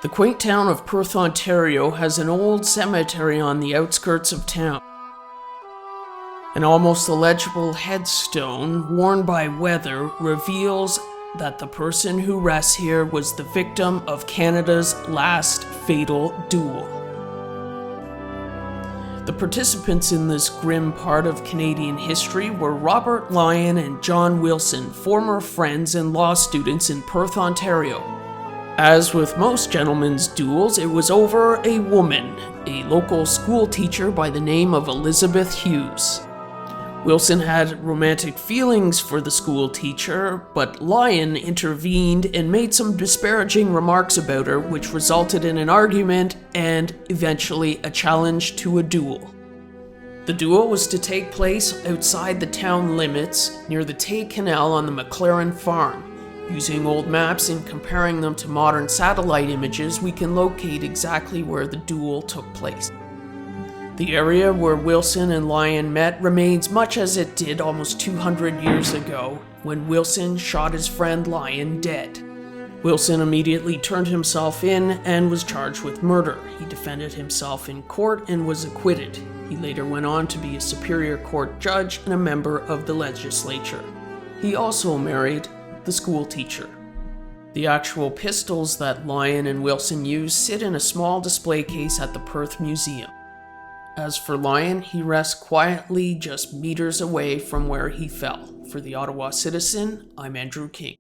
The quaint town of Perth, Ontario has an old cemetery on the outskirts of town. An almost illegible headstone, worn by weather, reveals that the person who rests here was the victim of Canada's last fatal duel. The participants in this grim part of Canadian history were Robert Lyon and John Wilson, former friends and law students in Perth, Ontario. As with most gentlemen's duels, it was over a woman, a local school teacher by the name of Elizabeth Hughes. Wilson had romantic feelings for the school teacher, but Lyon intervened and made some disparaging remarks about her, which resulted in an argument and eventually a challenge to a duel. The duel was to take place outside the town limits near the Tay Canal on the McLaren farm. Using old maps and comparing them to modern satellite images, we can locate exactly where the duel took place. The area where Wilson and Lyon met remains much as it did almost 200 years ago, when Wilson shot his friend Lyon dead. Wilson immediately turned himself in and was charged with murder. He defended himself in court and was acquitted. He later went on to be a Superior Court judge and a member of the legislature. He also married the school teacher. The actual pistols that Lyon and Wilson used sit in a small display case at the Perth Museum. As for Lyon, he rests quietly just meters away from where he fell. For the Ottawa Citizen, I'm Andrew King.